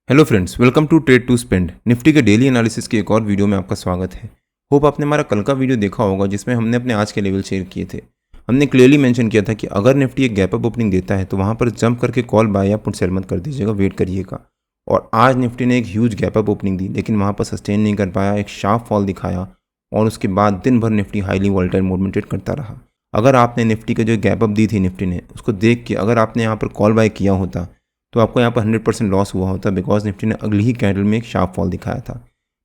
Hello friends, welcome to trade to spend. Nifty के daily analysis की एक और वीडियो में आपका स्वागत है। होप आपने हमारा कल का वीडियो देखा होगा जिसमें हमने अपने आज के लेवल शेयर किए थे। हमने क्लियरली मेंशन किया था कि अगर निफ्टी एक गैप अप ओपनिंग देता है तो वहाँ पर जंप करके कॉल बाय या पुट सेल मत कर दीजिएगा, वेट करिएगा। और आज निफ्टी ने एक ह्यूज गैप अप ओपनिंग दी लेकिन वहाँ पर सस्टेन नहीं कर पाया, एक शार्प फॉल दिखाया और उसके बाद दिन भर निफ्टी हाईली वॉलेटाइल मोड में ट्रेड करता रहा। अगर आपने निफ्टी के जो गैप अप दी थी निफ्टी ने, उसको देख के अगर आपने यहाँ पर कॉल बाय किया होता तो आपको यहाँ पर 100% लॉस हुआ होता, बिकॉज निफ्टी ने अगली ही कैंडल में एक शार्प फॉल दिखाया था।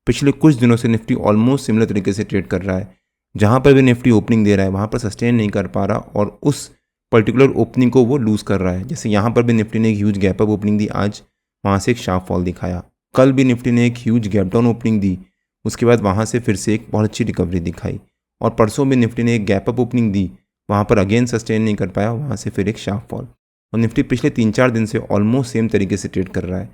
पिछले कुछ दिनों से निफ्टी ऑलमोस्ट सिमिलर तरीके से ट्रेड कर रहा है। जहाँ पर भी निफ्टी ओपनिंग दे रहा है वहाँ पर सस्टेन नहीं कर पा रहा और उस पर्टिकुलर ओपनिंग को वो लूज़ कर रहा है। जैसे यहाँ पर भी निफ्टी ने एक ह्यूज गैप अप ओपनिंग दी, आज वहाँ से एक शार्प फॉल दिखाया। कल भी निफ्टी ने एक ह्यूज गैप डाउन ओपनिंग दी, उसके बाद वहाँ से फिर से एक बहुत अच्छी रिकवरी दिखाई। और परसों भी निफ्टी ने एक गैप अप ओपनिंग दी, वहाँ पर अगेन सस्टेन नहीं कर पाया, वहाँ से फिर एक शार्प फॉल। और निफ्टी पिछले 3-4 दिन से ऑलमोस्ट सेम तरीके से ट्रेड कर रहा है।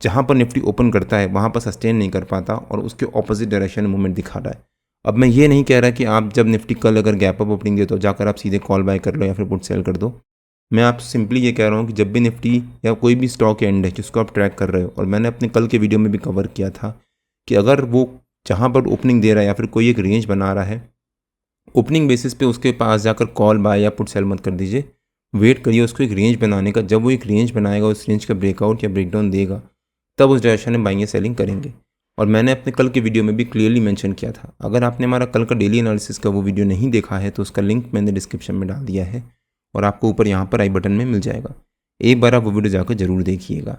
जहाँ पर निफ्टी ओपन करता है वहाँ पर सस्टेन नहीं कर पाता और उसके ऑपोजिट डायरेक्शन में मूवमेंट दिखा रहा है। अब मैं ये नहीं कह रहा कि आप जब निफ्टी कल अगर गैप अप ओपनिंग दे तो जाकर आप सीधे कॉल बाय कर लो या फिर पुट सेल कर दो। मैं आपसे सिंपली ये कह रहा हूँ कि जब भी निफ्टी या कोई भी स्टॉक एंड है जिसको आप ट्रैक कर रहे हो, और मैंने अपने कल के वीडियो में भी कवर किया था कि अगर वो जहाँ पर ओपनिंग दे रहा है या फिर कोई एक रेंज बना रहा है, ओपनिंग बेसिस पे उसके पास जाकर कॉल बाय या पुट सेल मत कर दीजिए, वेट करिए उसको एक रेंज बनाने का। जब वो एक रेंज बनाएगा, उस रेंज का ब्रेकआउट या ब्रेकडाउन देगा, तब उस डायरेक्शन में बाइंग या सेलिंग करेंगे। और मैंने अपने कल के वीडियो में भी क्लियरली मेंशन किया था। अगर आपने हमारा कल का डेली एनालिसिस का वो वीडियो नहीं देखा है तो उसका लिंक मैंने डिस्क्रिप्शन में डाल दिया है और आपको ऊपर यहाँ पर आई बटन में मिल जाएगा। एक बार आप वो वीडियो जाकर जरूर देखिएगा।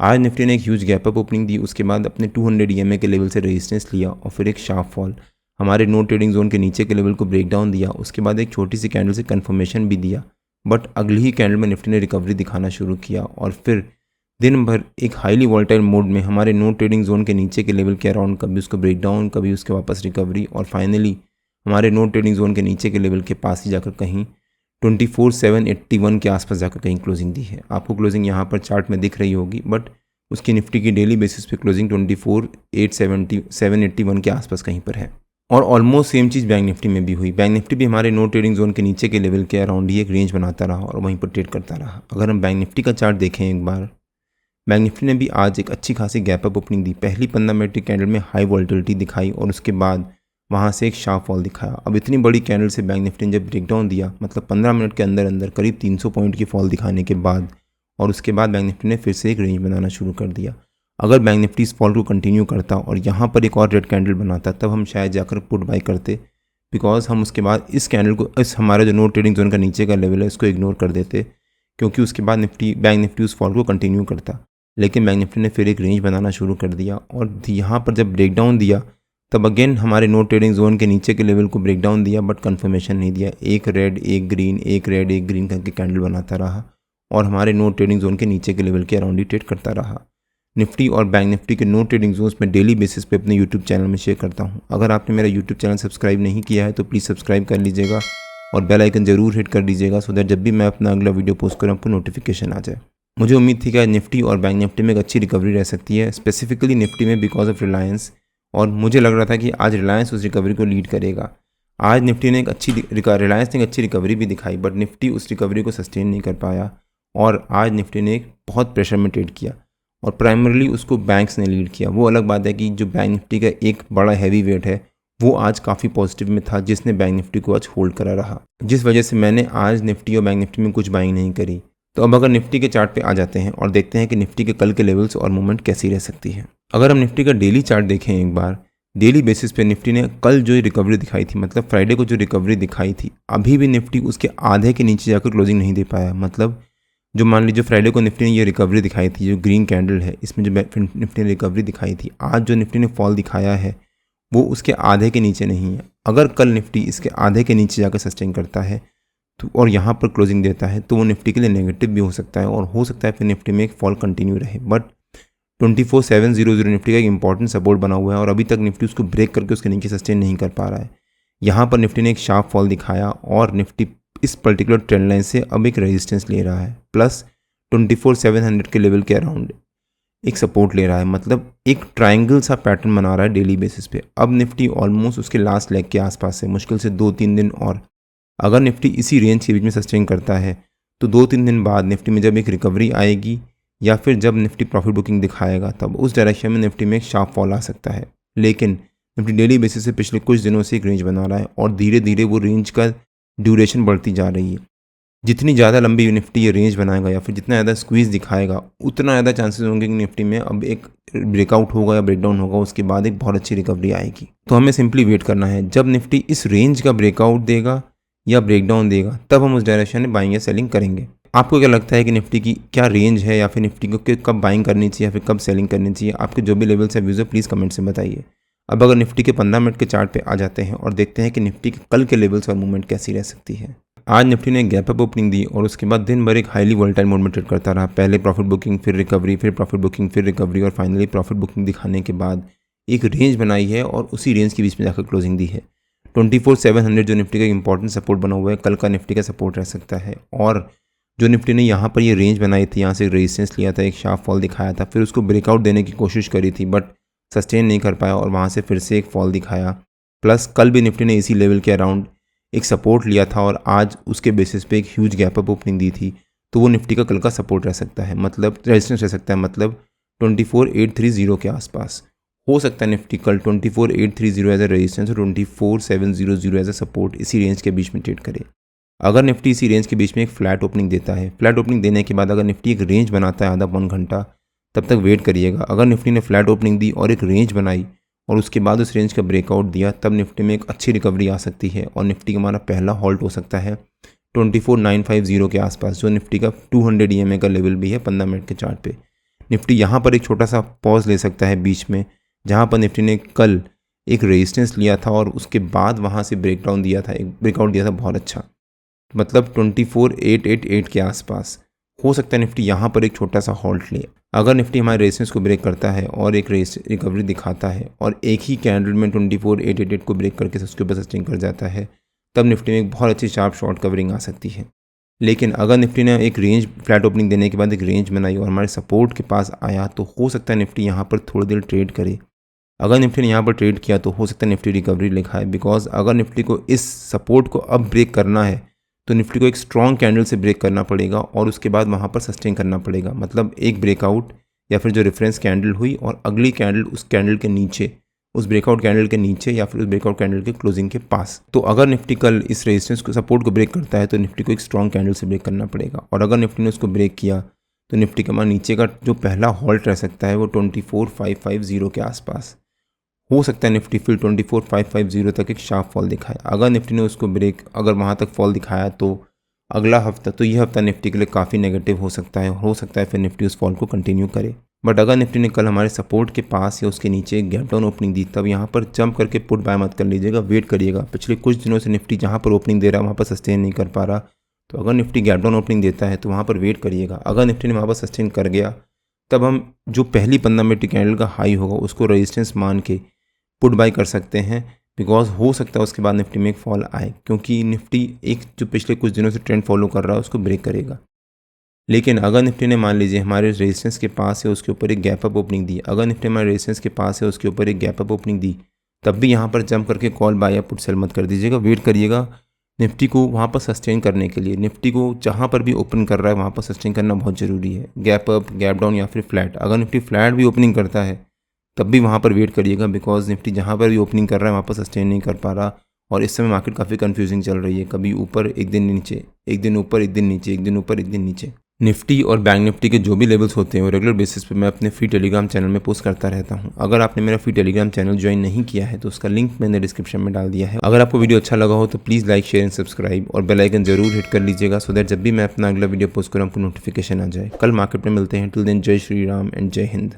आज निफ्टी ने एक ह्यूज गैप अप ओपनिंग दी, उसके बाद अपने 200 EMA के लेवल से रेजिस्टेंस लिया और फिर एक शार्प फॉल हमारे नो ट्रेडिंग जोन के नीचे के लेवल को ब्रेक डाउन दिया। उसके बाद एक छोटी सी कैंडल से कन्फर्मेशन भी दिया, बट अगली ही कैंडल में निफ्टी ने रिकवरी दिखाना शुरू किया और फिर दिन भर एक हाईली वॉलेटाइल मोड में हमारे नो ट्रेडिंग जोन के नीचे के लेवल के अराउंड कभी उसको ब्रेक डाउन, कभी उसके वापस रिकवरी और फाइनली हमारे नो ट्रेडिंग जोन के नीचे के लेवल के पास ही जाकर कहीं 24,781 के आसपास जाकर कहीं क्लोजिंग दी है। आपको क्लोजिंग यहाँ पर चार्ट में दिख रही होगी, बट उसकी निफ्टी की डेली बेसिस पे क्लोजिंग 24,781 के आसपास कहीं पर है। और ऑलमोस्ट सेम चीज़ बैंक निफ्टी में भी हुई। बैंक निफ्टी भी हमारे नो ट्रेडिंग जोन के नीचे के लेवल के अराउंड ही एक रेंज बनाता रहा और वहीं पर ट्रेड करता रहा। अगर हम बैंक निफ्टी का चार्ट देखें एक बार, बैंक निफ्टी ने भी आज एक अच्छी खासी गैप अप ओपनिंग दी। पहली 15 मिनट की कैंडल में हाई वॉलेटिलिटी दिखाई और उसके बाद वहाँ से एक शार्प फॉल दिखाया। अब इतनी बड़ी कैंडल से बैंक निफ्टी ने जब ब्रेकडाउन दिया, मतलब 15 मिनट के अंदर अंदर करीब 300 पॉइंट की फॉल दिखाने के बाद, और उसके बाद बैंक निफ्टी ने फिर से एक रेंज बनाना शुरू कर दिया। अगर बैंक निफ्टी इस फॉल को कंटिन्यू करता और यहाँ पर एक और रेड कैंडल बनाता, तब हम शायद जाकर पुट बाय करते, बिकॉज हम उसके बाद इस कैंडल को, इस हमारा जो नो ट्रेडिंग जोन का नीचे का लेवल है, इसको इग्नोर कर देते, क्योंकि उसके बाद बैंक निफ्टी उस फॉल को कंटिन्यू करता। लेकिन बैंक निफ्टी ने फिर एक रेंज बनाना शुरू कर दिया और यहाँ पर जब ब्रेकडाउन दिया तब अगेन हमारे नो ट्रेडिंग जोन के नीचे के लेवल को ब्रेकडाउन दिया, बट कन्फर्मेशन नहीं दिया। एक रेड एक ग्रीन, एक रेड एक ग्रीन करके कैंडल बनाता रहा और हमारे नो ट्रेडिंग जोन के नीचे के लेवल के अराउंड ही ट्रेड करता रहा। निफ्टी और बैंक निफ्टी के नो ट्रेडिंग जोन्स में डेली बेसिस पे अपने यूट्यूब चैनल में शेयर करता हूं। अगर आपने मेरा यूट्यूब चैनल सब्सक्राइब नहीं किया है तो प्लीज़ सब्सक्राइब कर लीजिएगा और बेल आइकन जरूर हिट कर दीजिएगा, सो दैट जब भी मैं अपना अगला वीडियो पोस्ट करूँ आपको नोटिफिकेशन आ जाए। मुझे उम्मीद थी कि आज निफ्टी और बैंक निफ्टी में एक अच्छी रिकवरी रह सकती है, स्पेसिफिकली निफ्टी में बिकॉज ऑफ रिलायंस, और मुझे लग रहा था कि आज रिलायंस उस रिकवरी को लीड करेगा। आज निफ्टी ने एक अच्छी रिलायंस ने एक अच्छी रिकवरी भी दिखाई, बट निफ्टी उस रिकवरी को सस्टेन नहीं कर पाया और आज निफ्टी ने एक बहुत प्रेशर में ट्रेड किया और प्राइमरली उसको बैंक्स ने लीड किया। वो अलग बात है कि जो बैंक निफ्टी का एक बड़ा हैवी वेट है वो आज काफ़ी पॉजिटिव में था, जिसने बैंक निफ्टी को आज होल्ड करा रहा, जिस वजह से मैंने आज निफ्टी और बैंक निफ्टी में कुछ बाइंग नहीं करी। तो अब अगर निफ्टी के चार्ट पे आ जाते हैं और देखते हैं कि निफ्टी के कल के लेवल्स और मूवमेंट कैसी रह सकती है। अगर हम निफ्टी का डेली चार्ट देखें एक बार, डेली बेसिस पे निफ्टी ने कल जो रिकवरी दिखाई थी, मतलब फ्राइडे को जो रिकवरी दिखाई थी, अभी भी निफ्टी उसके आधे के नीचे जाकर क्लोजिंग नहीं दे पाया। मतलब जो मान लीजिए फ्राइडे को निफ्टी ने ये रिकवरी दिखाई थी, जो ग्रीन कैंडल है इसमें जो निफ्टी ने रिकवरी दिखाई थी, आज जो निफ्टी ने फॉल दिखाया है वो उसके आधे के नीचे नहीं है। अगर कल निफ्टी इसके आधे के नीचे जाकर सस्टेन करता है तो और यहाँ पर क्लोजिंग देता है तो वो निफ्टी के लिए नेगेटिव भी हो सकता है और हो सकता है फिर निफ्टी में एक फॉल कंटिन्यू रहे। बट 24,700 निफ्टी का एक इंपॉर्टेंट सपोर्ट बना हुआ है और अभी तक निफ्टी उसको ब्रेक करके उसके नीचे सस्टेन नहीं कर पा रहा है। यहाँ पर निफ्टी ने एक शार्प फॉल दिखाया और निफ्टी इस पर्टिकुलर ट्रेंड लाइन से अब एक रेजिस्टेंस ले रहा है, प्लस 24,700 के लेवल के अराउंड एक सपोर्ट ले रहा है। मतलब एक ट्रायंगल सा पैटर्न बना रहा है डेली बेसिस पे। अब निफ्टी ऑलमोस्ट उसके लास्ट लेग के आसपास है, मुश्किल से 2-3 दिन और अगर निफ्टी इसी रेंज के बीच में सस्टेन करता है तो 2-3 दिन बाद निफ्टी में जब एक रिकवरी आएगी या फिर जब निफ्टी प्रॉफिट बुकिंग दिखाएगा तब उस डायरेक्शन में निफ्टी में एक शार्प फॉल आ सकता है। लेकिन निफ्टी डेली बेसिस से पिछले कुछ दिनों से एक रेंज बना रहा है और धीरे धीरे वो रेंज का ड्यूरेशन बढ़ती जा रही है। जितनी ज़्यादा लंबी निफ्टी ये रेंज बनाएगा या फिर जितना ज़्यादा स्क्वीज़ दिखाएगा उतना ज़्यादा चांसेस होंगे कि निफ्टी में अब एक ब्रेकआउट होगा या ब्रेकडाउन होगा, उसके बाद एक बहुत अच्छी रिकवरी आएगी। तो हमें सिंपली वेट करना है, जब निफ्टी इस रेंज का ब्रेकआउट देगा या ब्रेकडाउन देगा तब हम उस डायरेक्शन में बाइंग या सेलिंग करेंगे। आपको क्या लगता है कि निफ्टी की क्या रेंज है या फिर निफ्टी को कब बाइंग करनी चाहिए या फिर कब सेलिंग करनी चाहिए? आपके जो भी लेवल्स है व्यूज़ है प्लीज़ कमेंट से बताइए। अब अगर निफ्टी के 15 मिनट के चार्ट पे आ जाते हैं और देखते हैं कि निफ्टी के कल के लेवल्स और मूवमेंट कैसी रह सकती है। आज निफ्टी ने गैप अप ओपनिंग दी और उसके बाद दिन भर एक हाईली वोलेटाइल मोड में ट्रेड करता रहा। पहले प्रॉफिट बुकिंग, फिर रिकवरी, फिर प्रॉफिट बुकिंग, फिर रिकवरी और फाइनली प्रॉफिट बुकिंग दिखाने के बाद एक रेंज बनाई है और उसी रेंज के बीच में जाकर क्लोजिंग दी है। 24,700 जो निफ्टी का इंपॉर्टेंट सपोर्ट बना हुआ है, कल का निफ्टी का सपोर्ट रह सकता है। और जो निफ्टी ने यहाँ पर ये रेंज बनाई थी, यहाँ से रेजिस्टेंस लिया था, एक शार्प फॉल दिखाया था, फिर उसको ब्रेकआउट देने की कोशिश करी थी बट सस्टेन नहीं कर पाया और वहाँ से फिर से एक फॉल दिखाया। प्लस कल भी निफ्टी ने इसी लेवल के अराउंड एक सपोर्ट लिया था और आज उसके बेसिस पे एक ह्यूज गैप अप ओपनिंग दी थी, तो वो निफ्टी का कल का सपोर्ट रह सकता है, मतलब रेजिस्टेंस रह सकता है, मतलब 24,830 के आसपास हो सकता है। निफ्टी कल 24,830 एज ए रेजिस्टेंस और 24,700 एज ए सपोर्ट इसी रेंज के बीच में ट्रेड करे। अगर निफ्टी इसी रेंज के बीच में एक फ्लैट ओपनिंग देता है, फ्लैट ओपनिंग देने के बाद अगर निफ्टी एक रेंज बनाता है आधा पौन घंटा, तब तक वेट करिएगा। अगर निफ्टी ने फ्लैट ओपनिंग दी और एक रेंज बनाई और उसके बाद उस रेंज का ब्रेकआउट दिया, तब निफ्टी में एक अच्छी रिकवरी आ सकती है और निफ्टी का हमारा पहला हॉल्ट हो सकता है 24,950 के आसपास, जो निफ्टी का 200 EMA का लेवल भी है 15 मिनट के चार्ट पे। निफ्टी यहाँ पर एक छोटा सा पॉज ले सकता है बीच में, जहाँ पर निफ्टी ने कल एक रेजिस्टेंस लिया था और उसके बाद वहाँ से ब्रेकडाउन दिया था, एक ब्रेकआउट दिया था बहुत अच्छा, मतलब 24,888 के आसपास हो सकता है निफ्टी यहाँ पर एक छोटा सा हॉल्ट ले। अगर निफ्टी हमारे रेजिस्टेंस को ब्रेक करता है और एक रिकवरी दिखाता है और एक ही कैंडल में 24,888 को ब्रेक करके उसके ऊपर सस्टेन कर जाता है, तब निफ्टी में एक बहुत अच्छी शार्प शॉर्ट कवरिंग आ सकती है। लेकिन अगर निफ्टी ने एक रेंज फ्लैट ओपनिंग देने के बाद एक रेंज बनाई और हमारे सपोर्ट के पास आया, तो हो सकता है निफ्टी यहाँ पर थोड़ी देर ट्रेड करे। अगर निफ्टी ने यहाँ पर ट्रेड किया तो हो सकता है निफ्टी रिकवरी लिखाए, बिकॉज अगर निफ्टी को इस सपोर्ट को अब ब्रेक करना है तो निफ्टी को एक स्ट्रॉन्ग कैंडल से ब्रेक करना पड़ेगा और उसके बाद वहाँ पर सस्टेन करना पड़ेगा, मतलब एक ब्रेकआउट या फिर जो रेफरेंस कैंडल हुई और अगली कैंडल उस कैंडल के नीचे, उस ब्रेकआउट कैंडल के नीचे या फिर उस ब्रेकआउट कैंडल के क्लोजिंग के पास। तो अगर निफ्टी कल इस रेजिस्टेंस को सपोर्ट को ब्रेक करता है तो निफ्टी को एक स्ट्रॉन्ग कैंडल से ब्रेक करना पड़ेगा और अगर निफ्टी ने उसको ब्रेक किया तो निफ्टी का नीचे का जो पहला हॉल्ट रह सकता है वो 24,550 के आसपास हो सकता है। निफ्टी फिर 24,550 तक एक शार्प फॉल दिखाए। अगर निफ्टी ने उसको ब्रेक, अगर वहाँ तक फॉल दिखाया तो अगला हफ्ता, तो यह हफ्ता निफ्टी के लिए काफ़ी नेगेटिव हो सकता है, हो सकता है फिर निफ्टी उस फॉल को कंटिन्यू करे। बट अगर निफ्टी ने कल हमारे सपोर्ट के पास या उसके नीचे एक गैप डाउन ओपनिंग दी, तब यहाँ पर जंप करके पुट बाय मत कर लीजिएगा, वेट करिएगा। पिछले कुछ दिनों से निफ्टी जहाँ पर ओपनिंग दे रहा है वहाँ पर सस्टेन नहीं कर पा रहा, तो अगर निफ्टी गैप डाउन ओपनिंग देता है तो वहाँ पर वेट करिएगा। अगर निफ्टी ने वहाँ पर सस्टेन कर गया, तब हम जो पहली 15 मिनट कैंडल का हाई होगा उसको रेजिस्टेंस मान के पुट बाय कर सकते हैं, बिकॉज हो सकता है उसके बाद निफ्टी में एक फॉल आए, क्योंकि निफ्टी एक जो पिछले कुछ दिनों से ट्रेंड फॉलो कर रहा है उसको ब्रेक करेगा। लेकिन अगर निफ्टी ने मान लीजिए हमारे रेजिस्टेंस के पास है उसके ऊपर एक गैप अप ओपनिंग दी, अगर निफ्टी हमारे रेजिस्टेंस के पास है उसके ऊपर एक गैप अप ओपनिंग दी, तब भी यहाँ पर जंप करके कॉल बाय या पुट सेल मत कर दीजिएगा, वेट करिएगा निफ्टी को वहाँ पर सस्टेन करने के लिए। निफ्टी को जहाँ पर भी ओपन कर रहा है वहाँ पर सस्टेन करना बहुत ज़रूरी है, गैप अप, गैप डाउन या फिर फ्लैट। अगर निफ्टी फ्लैट भी ओपनिंग करता है तब भी वहाँ पर वेट करिएगा, बिकॉज निफ्टी जहाँ पर भी ओपनिंग कर रहा है वहाँ पर सस्टेन नहीं कर पा रहा और इस समय मार्केट काफ़ी कंफ्यूजिंग चल रही है, कभी ऊपर एक दिन नीचे, एक दिन ऊपर एक दिन नीचे, एक दिन ऊपर एक दिन नीचे। निफ्टी और बैंक निफ्टी के जो भी लेवल्स होते हैं वो रेगुलर बेसिस पे मैं अपने फ्री टेलीग्राम चैनल में पोस्ट करता रहता हूँ। अगर आपने मेरा फ्री टेलीग्राम चैनल ज्वाइन नहीं किया है तो उसका लिंक मैंने डिस्क्रिप्शन में डाल दिया है। अगर आपको वीडियो अच्छा लगा हो तो please like, share and subscribe और बेल आइकन जरूर हिट कर लीजिएगा, सो दैट जब भी मैं अपना अगला वीडियो पोस्ट करूँ आपको नोटिफिकेशन आ जाए। कल मार्केट में मिलते हैं, टिल देन जय श्री राम एंड जय हिंद।